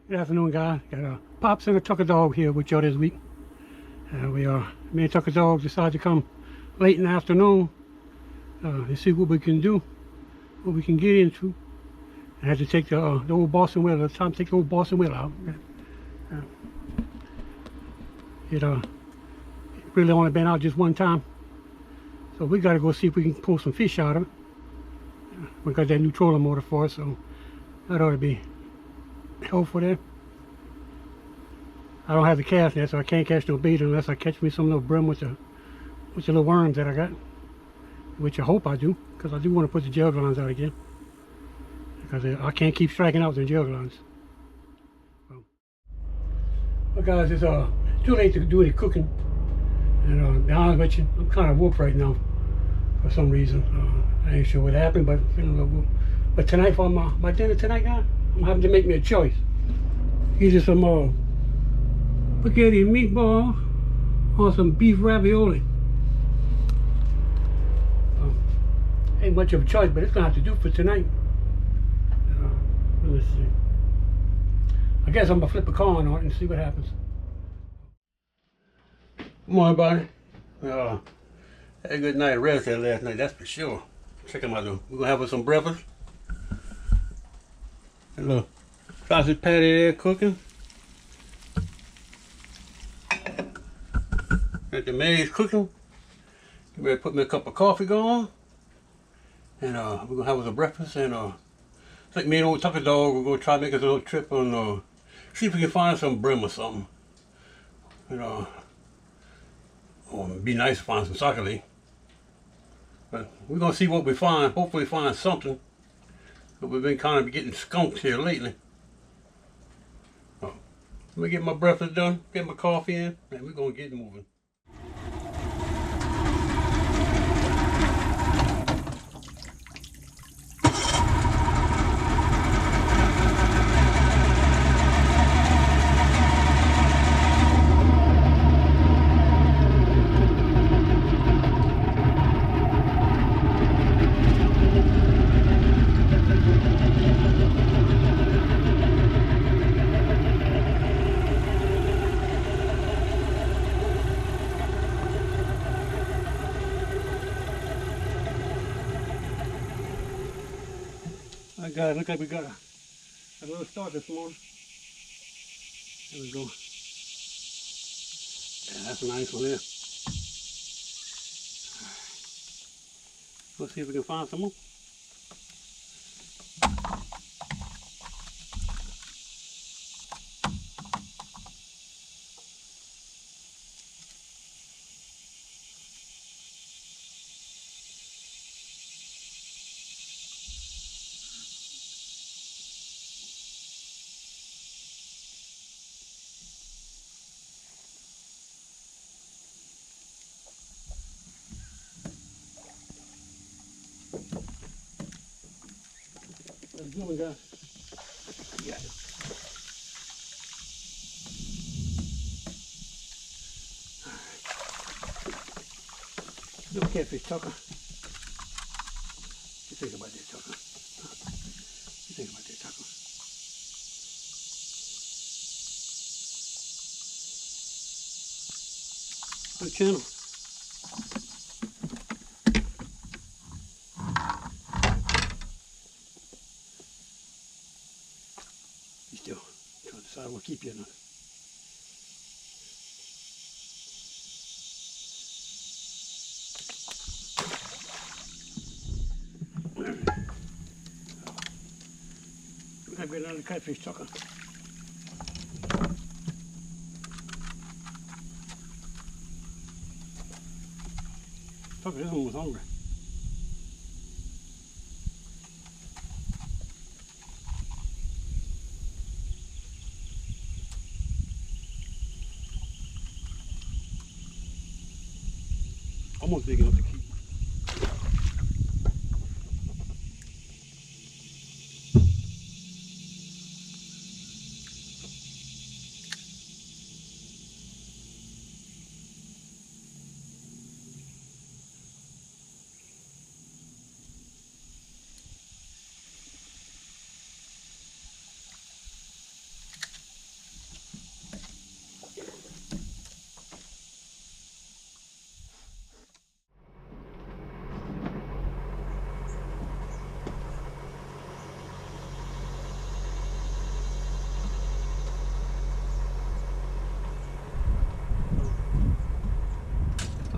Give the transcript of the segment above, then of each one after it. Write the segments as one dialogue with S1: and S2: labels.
S1: Good afternoon, guys. Got Pops and a Tucker dog here with y'all this week. Me and Tucker dog decided to come late in the afternoon and see what we can do, what we can get into. I had to take the old Boston wheel. It's time to take the old Boston wheel out. It really only been out just one time, so we got to go see if we can pull some fish out of it. We got that new trolling motor for us, so that ought to be helpful there. I don't have the cast net, so I can't catch no bait unless I catch me some little brim with the little worms that I got, which I hope I do, because I do want to put the jug lines out again, because I can't keep striking out the jug lines. Well, guys, it's too late to do any cooking, and to be honest with you, I'm kind of whooped right now for some reason. I ain't sure what happened, but feeling a little whooped. But tonight for my dinner tonight, guys, I'm having to make me a choice. Either some spaghetti and meatballs or some beef ravioli. Ain't much of a choice, but it's gonna have to do for tonight. Let's see. I guess I'm gonna flip a coin on it and see what happens. Good morning, everybody. Had a good night of rest there last night, that's for sure. Check them out though. We're gonna have us some breakfast. A little sausage patty there cooking. Got the maize cooking. Get ready to put me a cup of coffee going. And we're gonna have us a breakfast, and I think me and old Tucker dog, we're gonna try to make us a little trip on see if we can find some brim or something. Or it'd be nice to find some sacale. But we're gonna see what we find. Hopefully find something. But we've been kind of getting skunked here lately. Let me get my breakfast done, get my coffee in, and we're gonna get moving. Alright guys, look like we got a little start this morning. There we go. Yeah, that's a nice one there. Let's see if we can find some more. Let's do it, guys. Yeah. Little catfish, Tucker. What you think about that, Tucker? What you think about that, Tucker? Good channel. You still trying to decide what keep you or not. Look like we got another catfish, Tucker. Tucker, this one was hungry. Almost big enough to keep.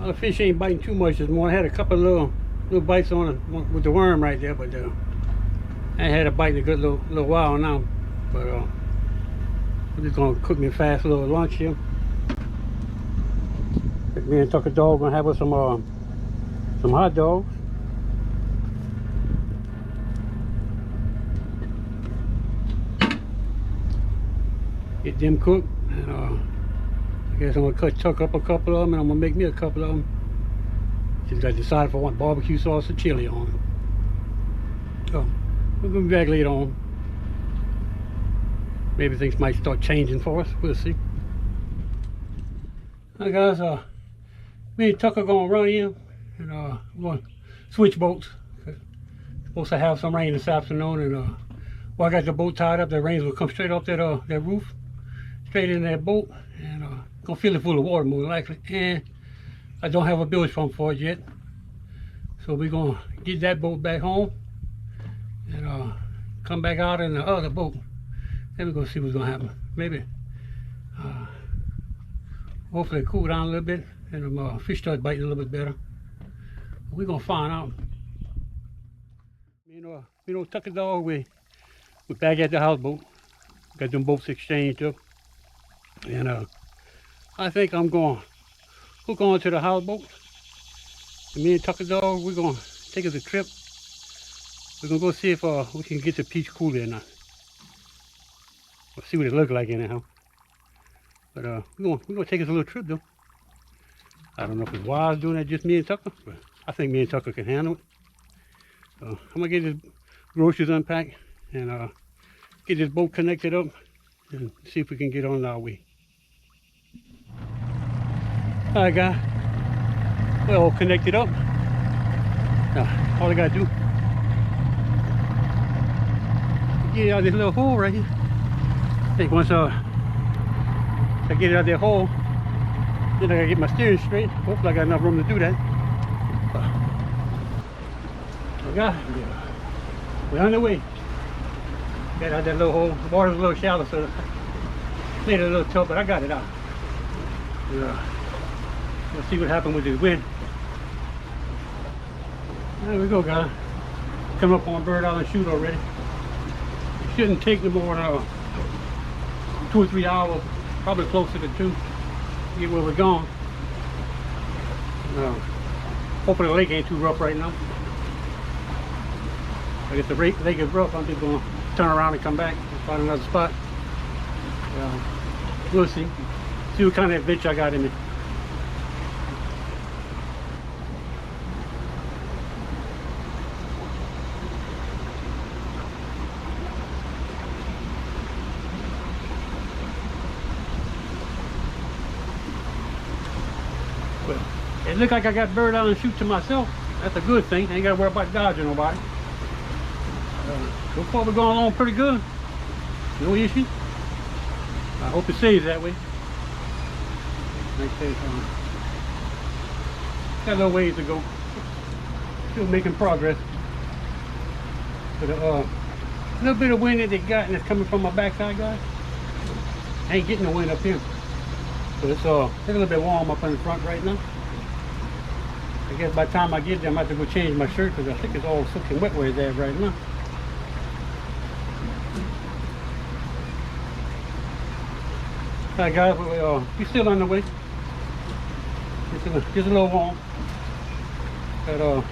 S1: The fish ain't biting too much this morning. I had a couple of little bites on it with the worm right there, but I ain't had a bite in a good little while now. But I'm just gonna cook me a fast little lunch here. Me and Tucker Dog gonna have us some hot dogs. Get them cooked, and I guess I'm gonna cut Tuck up a couple of them, and I'm gonna make me a couple of them. Just gotta decide if I want barbecue sauce or chili on them. So we're gonna be back later on. Maybe things might start changing for us. We'll see. Hi guys, me and Tucker gonna run in, and we're gonna switch boats. Supposed to have some rain this afternoon, and while I got the boat tied up, the rain will come straight up that roof, straight in that boat, and gonna fill it full of water more likely. And I don't have a bilge pump for it yet, so we're gonna get that boat back home and come back out in the other boat. Then we're gonna see what's gonna happen. Maybe hopefully it cool down a little bit and fish start biting a little bit better. But we're gonna find out. You know, Tucker Dog, we're back at the houseboat. Got them boats exchanged up, and I think I'm gonna hook on to the houseboat. And me and Tucker Dog, we're gonna take us a trip. We're gonna go see if we can get to Peche Coulee or not. We'll see what it looks like anyhow. But we're gonna take us a little trip though. I don't know if it's wise doing that just me and Tucker, but I think me and Tucker can handle it. I'm gonna get his groceries unpacked and get this boat connected up and see if we can get on our way. Alright guys, we're all connected up. Now all I gotta do, get out this little hole right here. I think once I get it out that hole, then I gotta get my steering straight. Hopefully I got enough room to do that. We're on the way. Got out that little hole. The water's a little shallow, so it made it a little tough, but I got it out. Let's see what happened with the wind. There we go, guys. Coming up on Bird Island Chute already. It shouldn't take no more than 2 or 3 hours, probably closer to 2 to get where we're going. Hopefully the lake ain't too rough right now. If the lake is rough, I'm just going to turn around and come back and find another spot. We'll see. See what kind of adventure I got in it. Well, it looks like I got Bird Island Chute to myself. That's a good thing. I ain't got to worry about dodging nobody. So far we're going along pretty good. No issue. I hope it stays that way. Like I said, got a little ways to go. Still making progress. But a little bit of wind that they got, and it's coming from my backside, guys. I ain't getting the wind up here. So it's a little bit warm up in the front right now. I guess by the time I get there, I might have to go change my shirt because I think it's all soaking wet where it's at right now. Alright guys, we're still on the way. Just a little warm. Got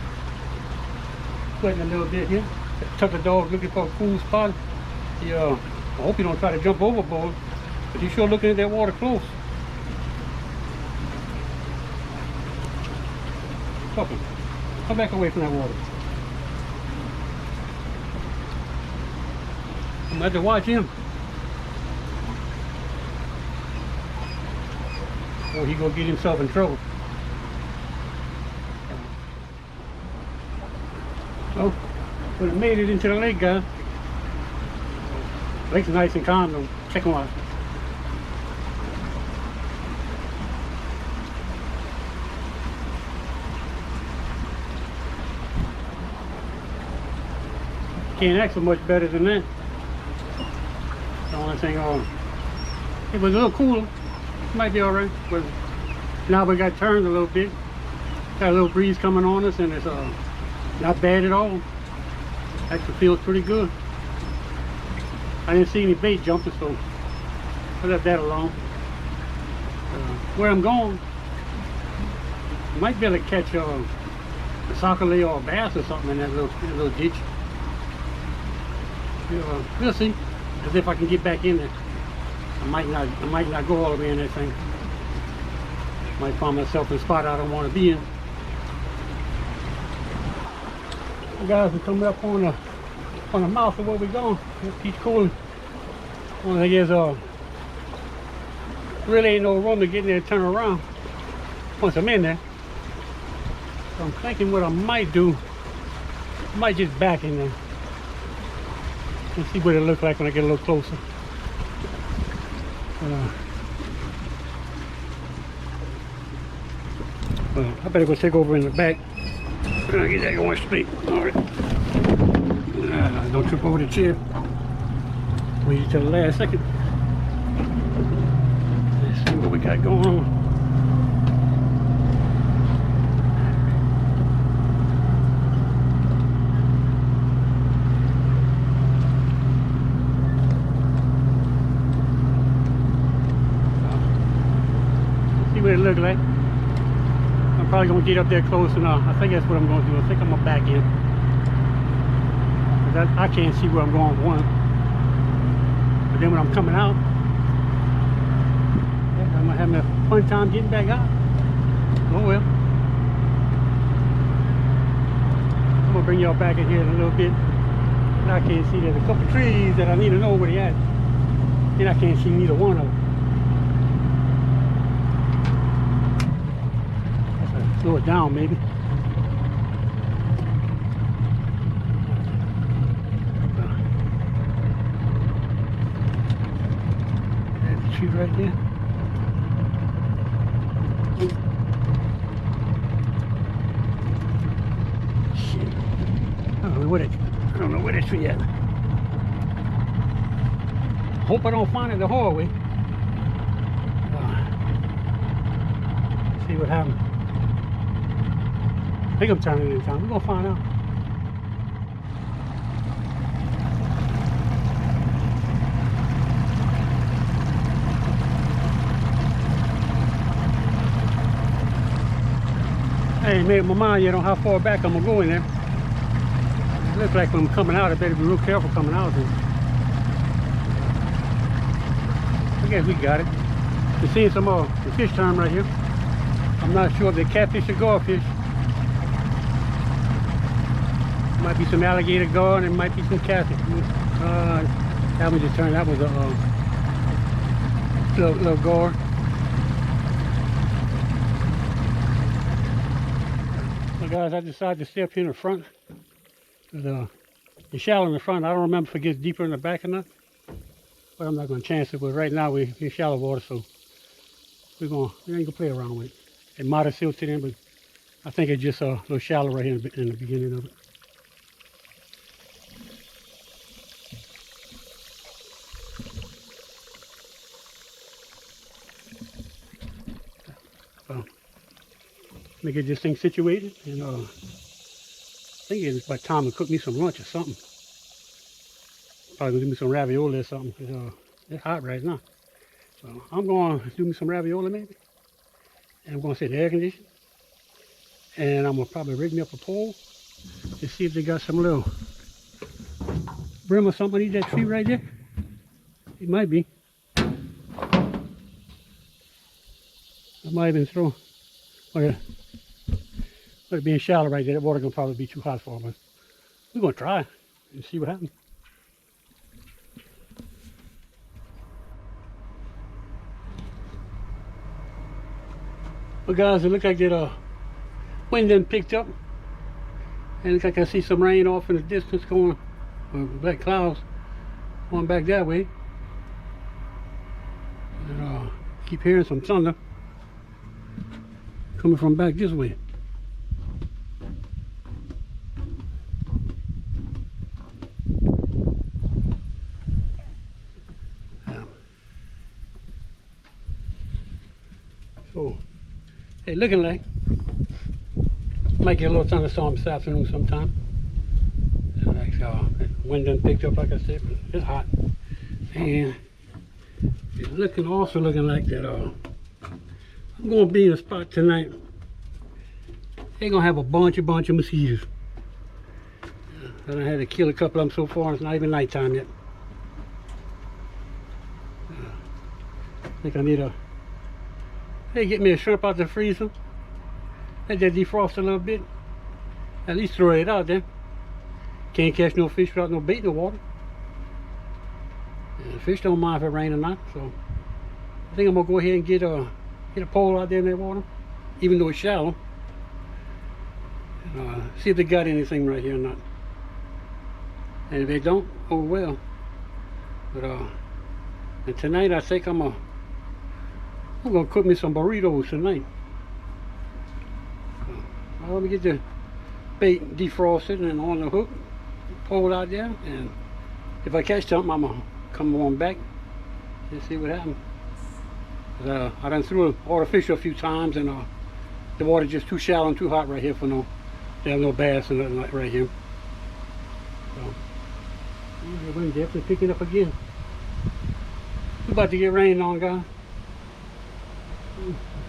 S1: sweating a little bit here. Tucker Dog looking for a cool spot. I hope you don't try to jump overboard, but he's sure looking at that water close. Tucker, come back away from that water. I'm gonna have to watch him. Or he gonna get himself in trouble. Oh, we made it into the lake, guys. Lake's nice and calm though. Check them out. Can't ask for much better than that. The only thing it was a little cooler. Might be alright, but now we got turned a little bit. Got a little breeze coming on us, and it's not bad at all. Actually feels pretty good. I didn't see any bait jumping, so I left that alone. Where I'm going, I might be able to catch a Coulee or a bass or something in that little ditch. We'll see. As if I can get back in there. I might not go all the way in that thing. Might find myself in a spot I don't want to be in. The guys are coming up on the mouth of where we're going. Peche Coulee. Well, I guess really ain't no room to get in there and turn around once I'm in there. So I'm thinking what I might do, I might just back in there and see what it looks like when I get a little closer. Well, I better go take over in the back. I'll get that going straight. All right. Don't trip over the chair. Wait till the last second. Let's see what we got going on. See what it looks like. I'm probably gonna get up there close enough. I think that's what I'm gonna do. I think I'm gonna back in. I can't see where I'm going, one. But then when I'm coming out, yeah, I'm having a fun time getting back out. Oh well. I'm gonna bring y'all back in here in a little bit. And I can't see, there's a couple trees that I need to know where they at. And I can't see neither one of them. Slow it down maybe. There's a tree right there. Shit. I don't know where that tree at. Hope I don't find it the hard way. See what happens. I think I'm turning it in time. We're gonna find out. I ain't made my mind yet on how far back I'm gonna go in there. It looks like when I'm coming out, I better be real careful coming out there. I guess we got it. You're seeing some the fish time right here. I'm not sure if they're catfish or garfish. Might be some alligator gar and it might be some catfish. That one just turned. That was a little gar. So guys, I decided to stay up here in the front. It's shallow in the front. I don't remember if it gets deeper in the back or not. But I'm not going to chance it. But right now we're in shallow water, so we ain't gonna play around with it. It might have silted in, but I think it's just a little shallow right here in the beginning of it. Let me get this thing situated, and I think it's about time to cook me some lunch or something. Probably gonna do me some ravioli or something, because it's hot right now. So I'm going to do me some ravioli maybe, and I'm going to set the air conditioner, and I'm going to probably rig me up a pole to see if they got some little brim or something underneath that tree right there. It might be. I might even throw, but it being shallow right there, that water gonna probably be too hot for me. We're gonna try and see what happens. Well guys, it looks like that wind done picked up, and it looks like I see some rain off in the distance going, black clouds going back that way. And keep hearing some thunder coming from back this way. So, hey, looking like Might get a little thunderstorm this afternoon sometime. Like, the wind done picked up, like I said, but it's hot. And it's also looking like that I'm gonna be in a spot tonight. They're gonna have a bunch of mosquitoes. I done had to kill a couple of them so far. It's not even nighttime yet. I think I need a... Hey, get me a shrimp out the freezer. Let that defrost a little bit. At least throw it out there. Can't catch no fish without no bait in the water. And the fish don't mind if it rains or not. So I think I'm gonna go ahead and get a pole out there in that water, even though it's shallow. And, see if they got anything right here or not. And if they don't, oh well. But and tonight I think I'm gonna cook me some burritos tonight. Let me get the bait defrosted and on the hook, pole out there, and if I catch something, I'm gonna come on back and see what happens. I done threw all the fish a few times, and the water's just too shallow and too hot right here for there's no bass or nothing like right here. So the wind definitely picking up again. We're about to get rain on, guys.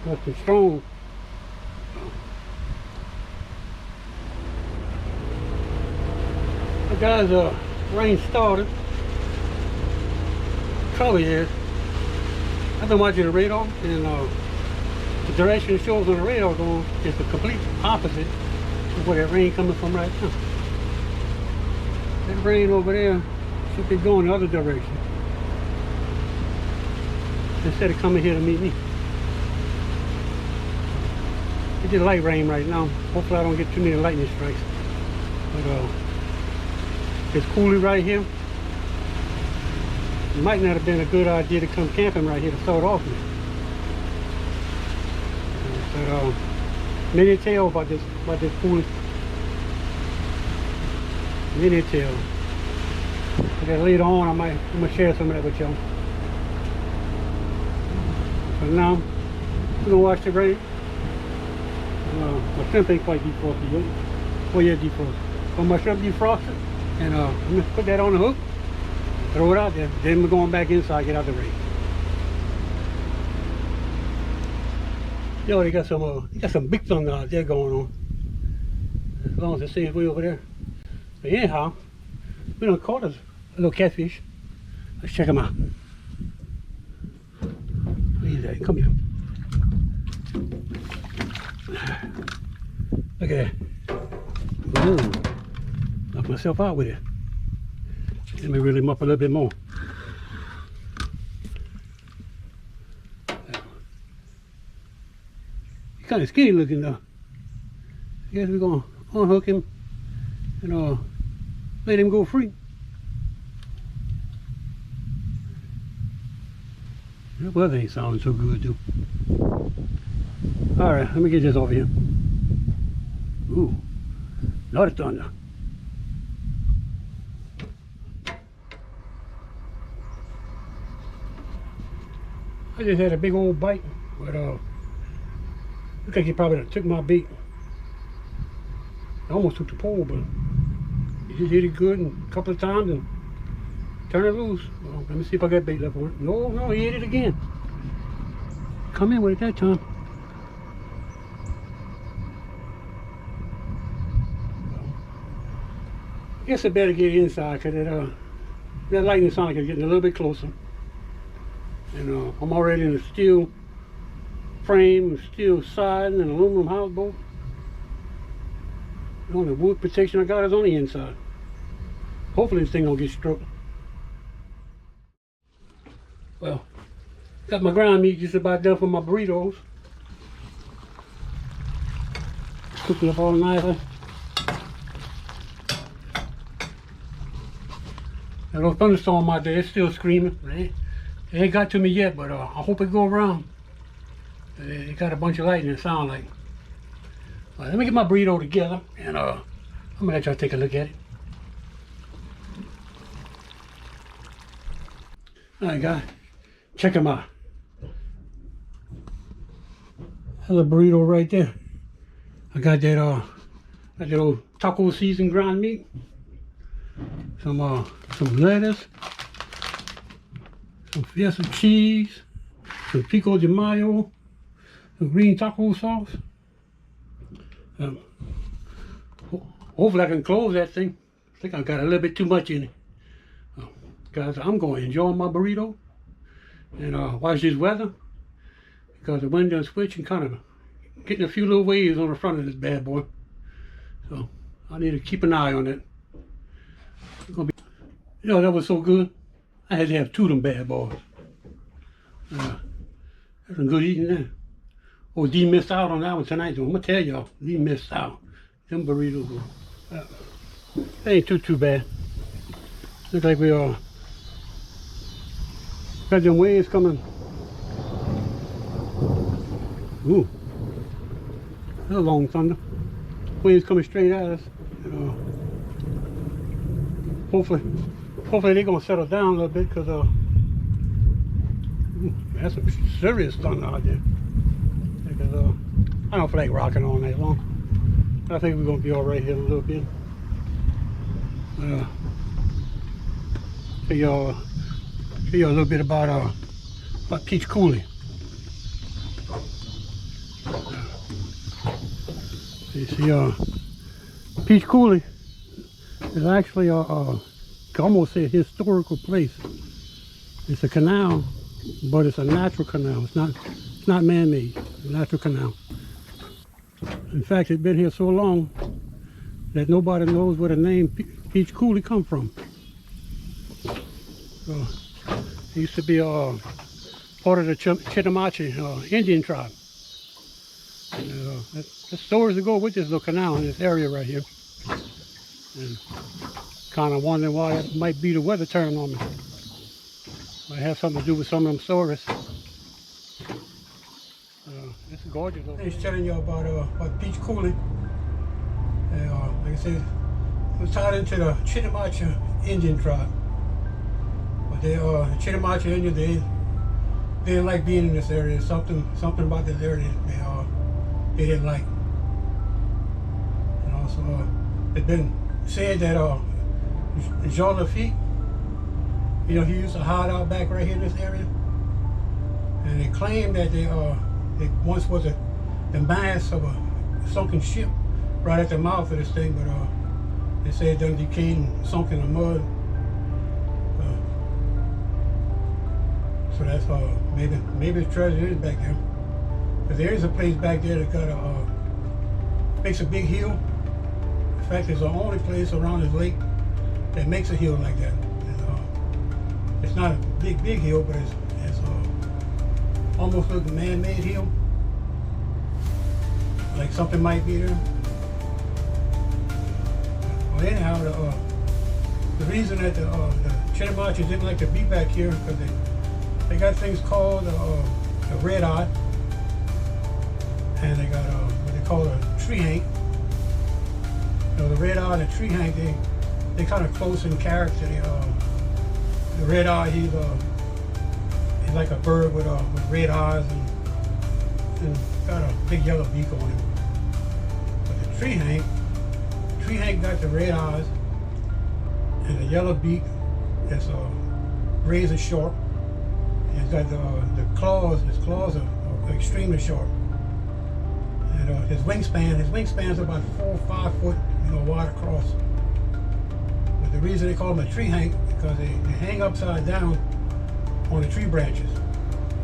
S1: It's strong. So guys, rain started. Trouble is, I've been watching the radar, and the direction it shows on the radar going is the complete opposite of where that rain coming from right now. That rain over there should be going the other direction instead of coming here to meet me. It's just light rain right now. Hopefully I don't get too many lightning strikes. But it's Coulee right here. It might not have been a good idea to come camping right here to start off with. But many tell about this Coulee. Many tell. I guess later on I'm gonna share some of that with y'all. So now we're gonna watch the rain. My shrimp ain't quite defrosted yet. Oh yeah, defrosted. So my shrimp defrosted, and I'm gonna put that on the hook, throw it out there. Then we're going back inside, get out the rain. Yo, they got some big thunder out there going on. As long as it stays way over there. But anyhow, we done caught us a little catfish. Let's check them out. Where is that? Come here. Look at that. Ooh. Knocked myself out with it. Let me reel him up a little bit more. He's kind of skinny looking though. I guess we're gonna unhook him and let him go free. That weather ain't sounding so good too. Alright, let me get this off here. Ooh, a lot of thunder. I just had a big old bite, but looks like he probably took my bait. I almost took the pole, but he just hit it good a couple of times and turned it loose. Well, let me see if I got bait left for it. No, he hit it again. Come in with it that time. I guess I better get inside because that lightning sound like it's getting a little bit closer. And I'm already in a steel frame, steel side, and an aluminum houseboat. The only wood protection I got is on the inside. Hopefully this thing don't get struck. Well, got my ground meat just about done for my burritos. Cooking up all nicely. That little thunderstorm out there, it's still screaming. It ain't got to me yet, but I hope it go around. It got a bunch of lightning, it sound like. Let me get my burrito together, and I'm gonna let y'all take a look at it. Alright guys, check them out. That's a burrito right there. I got that Got the old taco seasoned ground meat. Some lettuce. Some fiesta cheese. Some pico de mayo. Some green taco sauce. Hopefully I can close that thing. I think I got a little bit too much in it. Guys, I'm going to enjoy my burrito and watch this weather, because the wind done switch and kind of getting a few little waves on the front of this bad boy. So I need to keep an eye on it. You know, that was so good. I had to have 2 of them bad boys. That's some good eating there. Oh, D missed out on that one tonight, though. I'm going to tell y'all, D missed out. Them burritos were, they ain't too bad. Look like we are. Got them waves coming. Ooh. That's a long thunder. Waves coming straight at us. Hopefully they're gonna settle down a little bit, because that's some serious thunder out there. Because I don't feel like rocking all night long. I think we're gonna be all right here in a little bit. Tell y'all a little bit about Peche Coulee. You see, Peche Coulee is actually I can almost say a historical place. It's a canal, but it's a natural canal. It's not man-made. It's a natural canal. In fact, it's been here so long that nobody knows where the name Peche Coulee come from. So, it used to be part of the Chitimacha Indian tribe. There's stories to go with this little canal in this area right here. And kind of wondering why it might be the weather turning on me. Might have something to do with some of them stories. It's gorgeous. I was telling you about Peche Coulee. Like I said, it was tied into the Chitimacha Indian tribe. But the Chitimacha Indians, they didn't like being in this area. Something about this area they didn't like. And also, it's been said that Jean Lafitte, he used to hide out back right here in this area. And they claimed that it once was the mass of a sunken ship right at the mouth of this thing, but they say it done decayed and sunk in the mud. So that's maybe the treasure is back there. But there is a place back there that got makes a big hill. In fact, it's the only place around this lake that makes a hill like that. And, it's not a big hill, but it's almost like a man-made hill. Like something might be there. Well, anyhow, the reason that the Chitimacha didn't like to be back here, because they got things called a red eye, and they got what they call a tree hank. The red eye and the tree hank, they kind of close in character. The red eye, he's like a bird with red eyes and got a big yellow beak on him. But the tree hank got the red eyes and the yellow beak that's razor sharp. And it's got the claws. His claws are extremely sharp. And his wingspan's about 4 or 5 foot, wide across. But the reason they call him a tree hank because they hang upside down on the tree branches,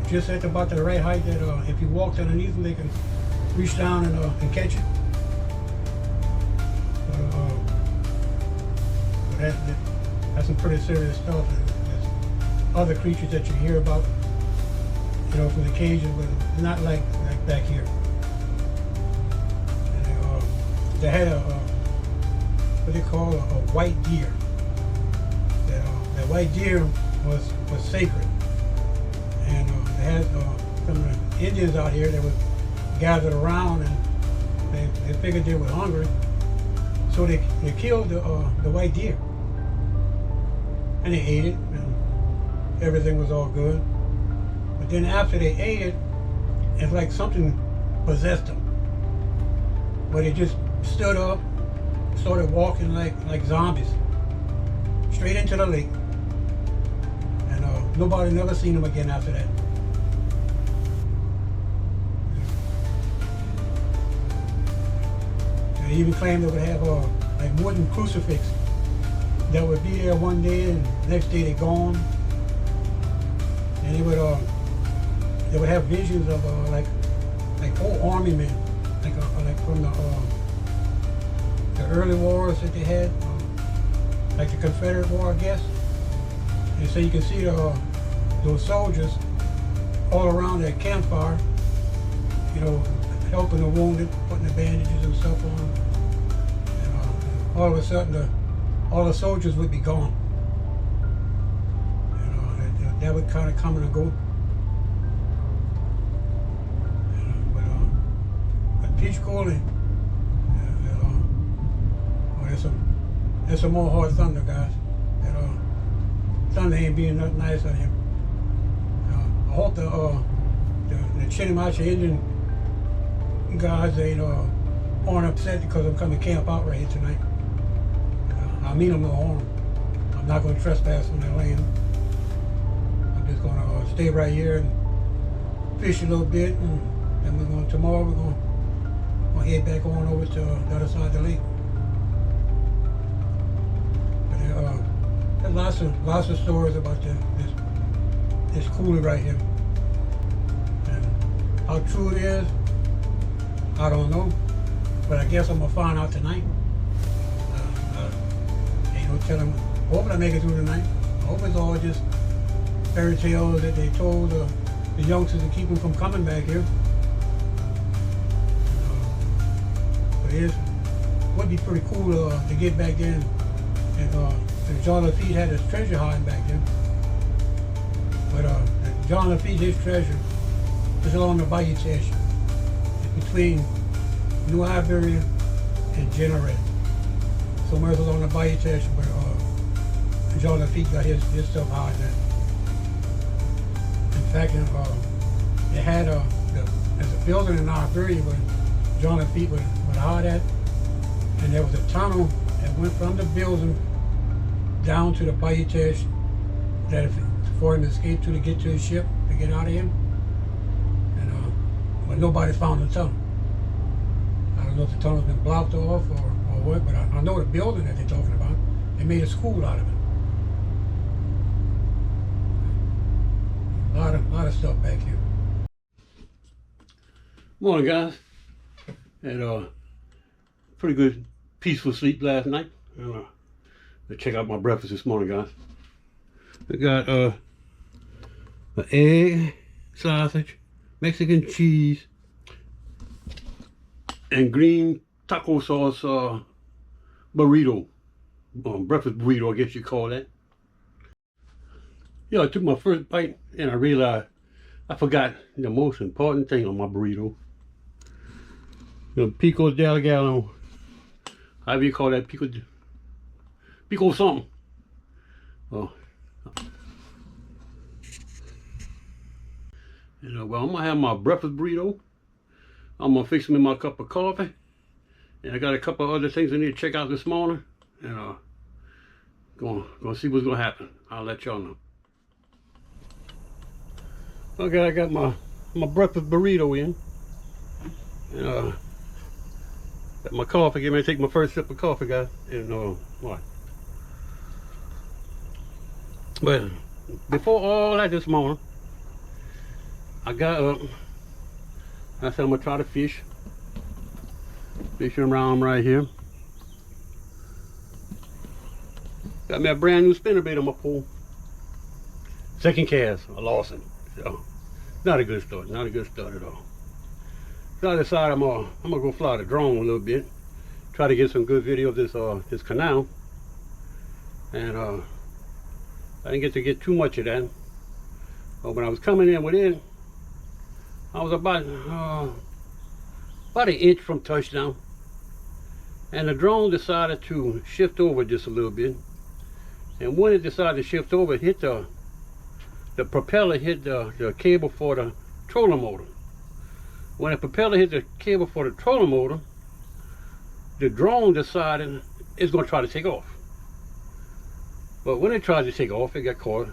S1: just at about the right height that if you walked underneath them, they can reach down and catch it. But that's some pretty serious stuff. There's other creatures that you hear about, from the cages, but not like back here. And they had what they call a white deer. That white deer was sacred, and they had some of the Indians out here that was gathered around, and they figured they were hungry, so they killed the white deer, and they ate it, and everything was all good. But then after they ate it, it's like something possessed them, where they just stood up started walking like zombies straight into the lake, and nobody never seen them again after that. They even claimed they would have like wooden crucifix that would be there one day and the next day they're gone. And they would have visions of like whole army men, like from the early wars that they had, like the Confederate War, I guess. And so you can see those soldiers all around that campfire, you know, helping the wounded, putting the bandages and stuff on them. And all of a sudden, all the soldiers would be gone. That would kind of come and go. But Peche Coulee, there's some more hard thunder, guys. Thunder ain't being nothing nice out here. I hope the Chinimacha Indian guys aren't upset because I'm coming camp out right here tonight. I mean them no harm. I'm not going to trespass on their land. I'm just going to stay right here and fish a little bit, and then tomorrow we're going to head back on over to the other side of the lake. But there's lots of stories about this coulee right here. And how true it is, I don't know. But I guess I'm gonna find out tonight. Ain't no telling. Hoping I make it through tonight. I hope it's all just fairy tales that they told the youngsters to keep them from coming back here. But it would be pretty cool to get back there and John Lafitte had his treasure hiding back there. But John Lafitte, his treasure is along the bayous. It's between New Iberia and Generate. Somewhere along the bayous where John Lafitte got his stuff hiding there. In fact, it had there's a building in Iberia where John Lafitte would hide at, and there was a tunnel that went from the building down to the bayous that for him to escape to get to his ship to get out of here. And but nobody found the tunnel. I don't know if the tunnel's been blocked off or what, but I know the building that they're talking about. They made a school out of it. A lot of stuff back here. Morning, guys. Had a pretty good, peaceful sleep last night. Let's check out my breakfast this morning, guys. I got an egg, sausage, Mexican cheese, and green taco sauce burrito. Breakfast burrito, I guess you call that. Yeah, I took my first bite and I realized I forgot the most important thing on my burrito. Pico de gallo, however you call that, pico something. Oh. Well, I'm gonna have my breakfast burrito. I'm gonna fix me my cup of coffee, and I got a couple of other things I need to check out this morning, and gonna see what's gonna happen. I'll let y'all know. Okay, I got my breakfast burrito in, and got my coffee. Get ready to take my first sip of coffee, guys. And what? But before all that this morning, I got up. I said I'm gonna try to fish. Fishing around right here. Got me a brand new spinnerbait on my pole. Second cast, I lost it. So not a good start. Not a good start at all. So I decided I'm gonna go fly the drone a little bit. Try to get some good video of this canal. And I didn't get too much of that. But when I was coming in with it, I was about an inch from touchdown, and the drone decided to shift over just a little bit. And when it decided to shift over, it hit the propeller hit the cable for the trolling motor. When the propeller hit the cable for the trolling motor, the drone decided it's going to try to take off. But when it tried to take off, it got caught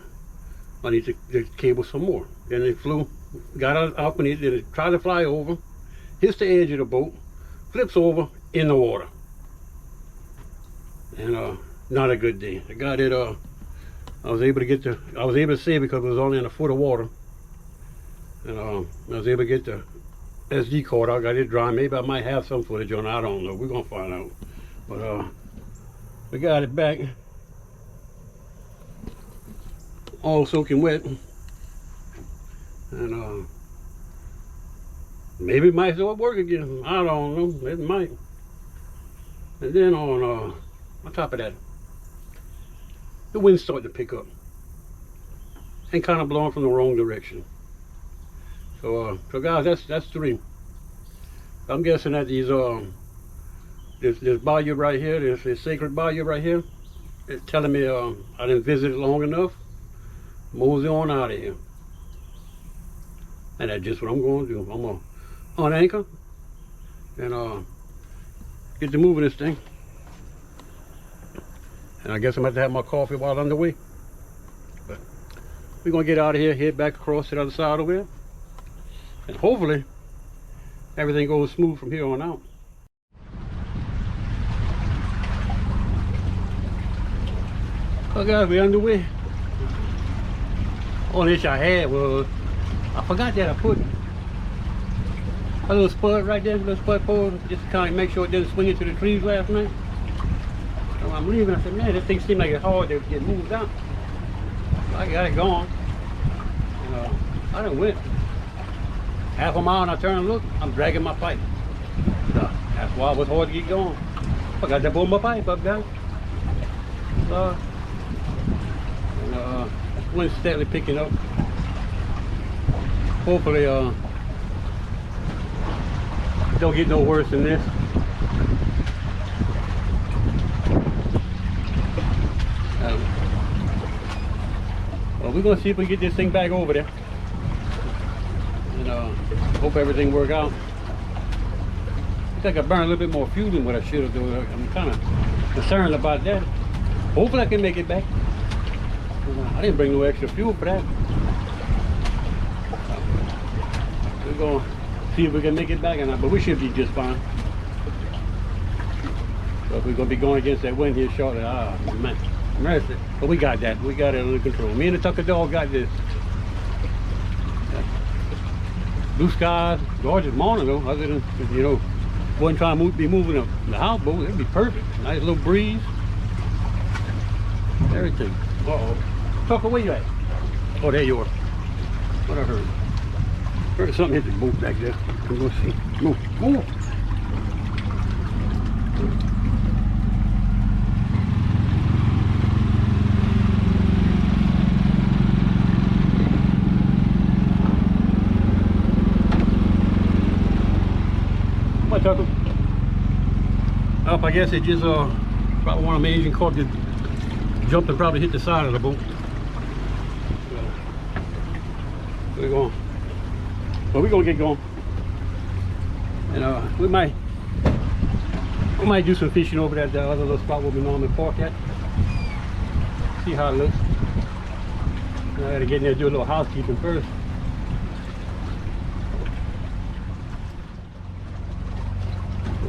S1: underneath the cable some more. Then it flew, got out beneath it, it tried to fly over, hits the edge of the boat, flips over in the water. And not a good day. The guy that I was able to save because it was only in a foot of water. And I was able to get the SD card. I got it dry. Maybe I might have some footage on it. I don't know. We're gonna find out. But we got it back, all soaking wet. And maybe it might still work again. I don't know. It might. And then on top of that, the wind started to pick up and kind of blowing from the wrong direction. So guys, that's 3. I'm guessing that these this bayou right here, this sacred bayou right here, it's telling me I didn't visit it long enough. Mosey on out of here. And that's just what I'm going to do. I'm going to unanchor and get to moving this thing. And I guess I'm going to have my coffee while I'm on the way. But we're going to get out of here, head back across to the other side over there. And hopefully, everything goes smooth from here on out. Oh guys, we're underway. Only issue I had was, I forgot that I put a little spud right there, a little spud pole, just to kind of make sure it didn't swing into the trees last night. So I'm leaving, I said, man, this thing seemed like it's hard to get moved out. So I got it going. And I done went half a mile and I turn and look, I'm dragging my pipe. So that's why it was hard to get going. I got to pull my pipe up, guys. So, wind's steadily picking up. Hopefully, don't get no worse than this. Well, we're gonna see if we get this thing back over there. Hope everything work out. I think I burned a little bit more fuel than what I should have done. I'm kind of concerned about that. Hopefully I can make it back. I didn't bring no extra fuel for that. We're going to see if we can make it back or not, but we should be just fine. So if we're going to be going against that wind here shortly, man, mercy. But we got that. We got it under control. Me and the Tucker dog got this. Blue skies, gorgeous morning though, other than, wasn't trying to be moving the houseboat. It'd be perfect. Nice little breeze. Everything. Uh-oh. Tucker, where you at? Oh, there you are. What I heard? Heard something hit the boat back there. I'm going to see. Move. Move. What, Tucker? Up, I guess it just probably one of my Asian carp just jumped and probably hit the side of the boat. So we're going. Well, we're gonna get going. And we might do some fishing over at the other little spot where we normally park at. See how it looks. I gotta get in there and do a little housekeeping first.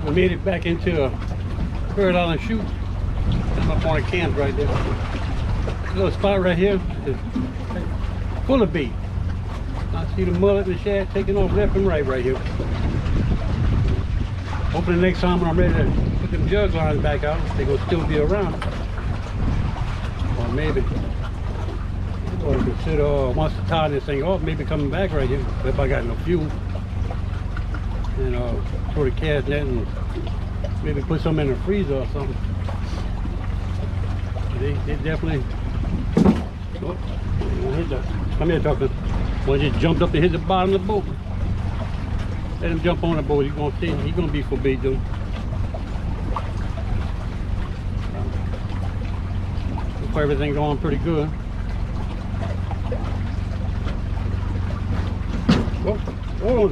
S1: We made it back into Bird Island Chute. I'm up on a camp right there. This little spot right here is full of bait. I see the mullet and the shad taking off left and right here. Hopefully next time when I'm ready to put them jug lines back out, they're going to still be around. Or maybe I'm going to consider, once I tie this thing off, maybe coming back right here if I got no fuel. And throw the cast net and maybe put some in the freezer or something. They definitely, come here, Tucker. Well, just jumped up and hit the bottom of the boat. Let him jump on the boat. He's gonna stay. He's gonna be for bait, though. Hope everything going pretty good. Oh,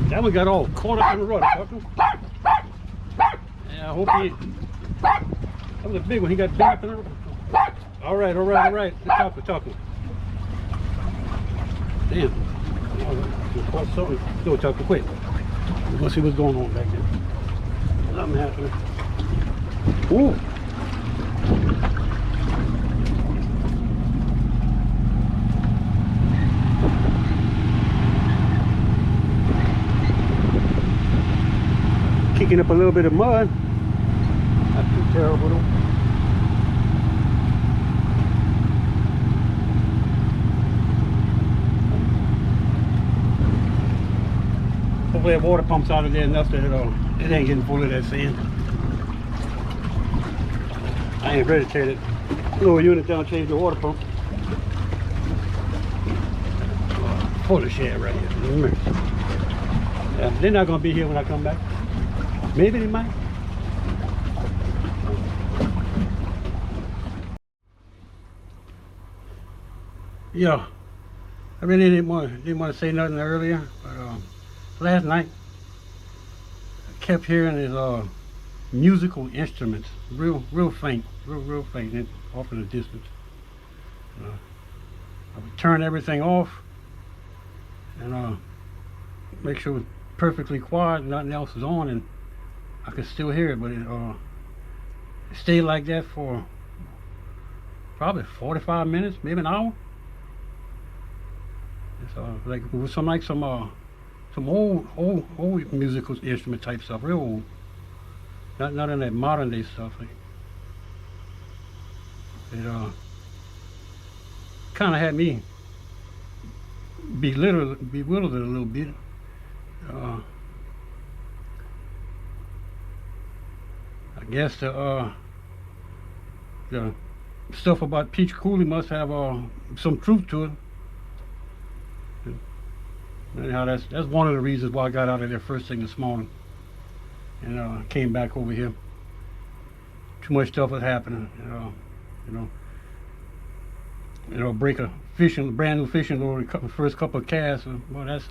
S1: that one got all caught up in the rudder, Tucker. Yeah, I hope That was a big one. He got big up in the... All right. We're talking. Damn. Oh, caught something. Go talking quick. We're gonna see what's going on back there. Something happening. Ooh. Kicking up a little bit of mud. Not too terrible though. Hopefully that water pumps out of there enough that it ain't getting full of that sand. I ain't ready to tear that little unit down and change the water pump. Full of shit right here. Yeah, they're not gonna be here when I come back. Maybe they might. Yeah, I really didn't want to say nothing earlier, but last night I kept hearing his musical instruments, real faint, real faint, and off in the distance. I would turn everything off and make sure it was perfectly quiet, nothing else is on, and I could still hear it. But it stayed like that for probably 45 minutes, maybe an hour. It's like it was some old musical instrument type stuff, real old. Not in that modern day stuff. Like, it kind of had me bewildered a little bit. I guess the stuff about Peche Coulee must have some truth to it. Anyhow, that's one of the reasons why I got out of there first thing this morning and came back over here. Too much stuff was happening, break a brand new fishing lure, the first couple of casts. Well, that's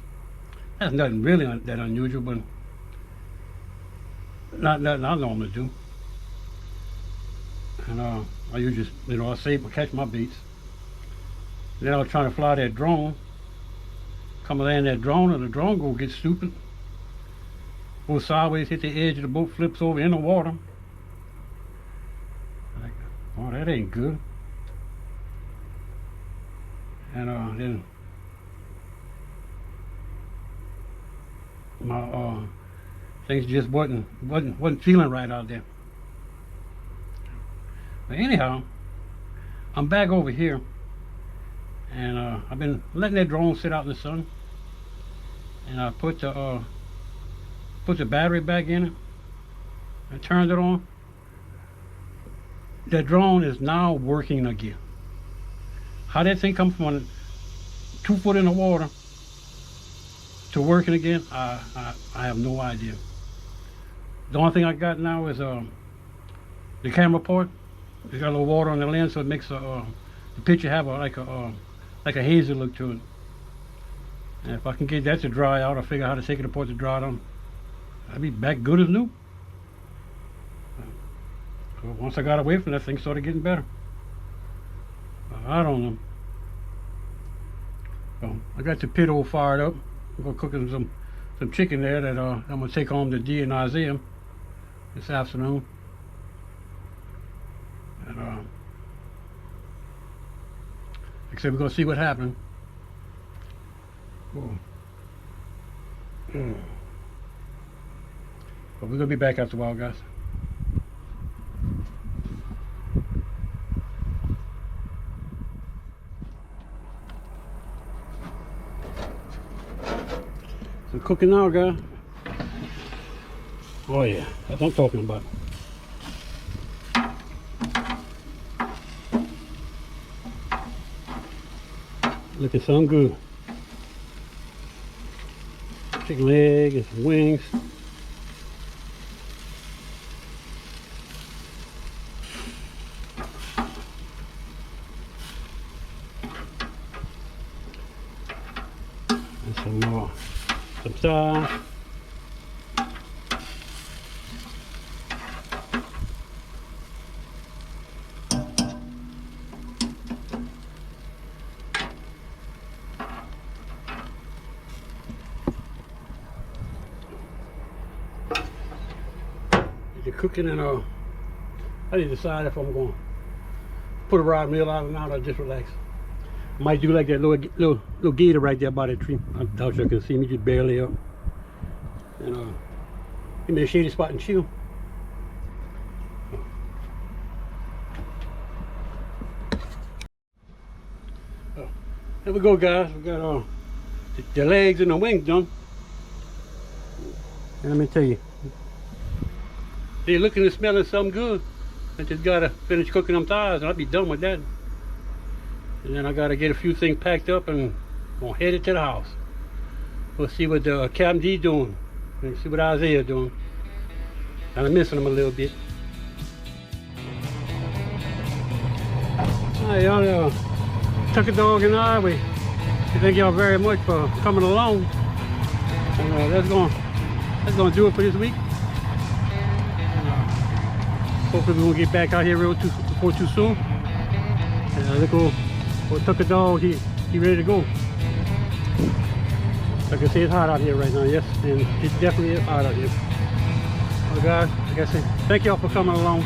S1: nothing really that unusual, but not nothing I normally do. And I usually I save or catch my baits. Then I was trying to fly that drone. Come land that drone, and the drone go get stupid. Go sideways, hit the edge of the boat, flips over in the water. Like, oh, that ain't good. And then my things just wasn't feeling right out there. But anyhow, I'm back over here, and I've been letting that drone sit out in the sun. And I put the battery back in it. I turned it on. The drone is now working again. How that thing come from 2 foot in the water to working again, I have no idea. The only thing I got now is the camera port. It's got a little water on the lens, so it makes the picture have like a hazy look to it. And if I can get that to dry out, I'll figure out how to take it apart to dry it on. I'll be back good as new. So once I got away from that, thing started getting better. I don't know. So I got the pit all fired up. I'm gonna cook some chicken there that I'm gonna take home to Dee and Isaiah this afternoon. And like I said, we're gonna see what happens. But we're gonna be back after a while, guys. So cooking now, guys. Oh yeah, that's what I'm talking about. Looking so good. Chicken leg and some wings. And some more. Some sauce. cooking, and I need to decide if I'm going to put a rod meal out or not, or just relax. I might do like that little gator right there by that tree. I doubt you can see me, just barely up. And give me a shady spot and chill. There we go, guys. We got the legs and the wings done. And let me tell you, they're looking and smelling something good. I just gotta finish cooking them thighs and I'll be done with that. And then I gotta get a few things packed up and I'm headed to the house. We'll see what Captain D doing and see what Isaiah doing. I'm missing them a little bit. Alright, y'all, Tucker Dog and I, we thank y'all very much for coming along. And that's gonna do it for this week. Hopefully we won't get back out here before too soon. And look old Tucker Dog, he ready to go. Like I say, it's hot out here right now, yes, and it definitely is hot out here. Well guys, like I said, thank y'all for coming along,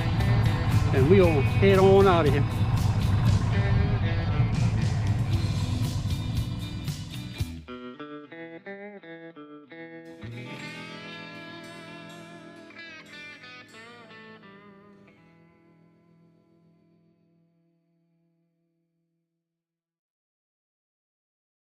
S1: and we'll head on out of here.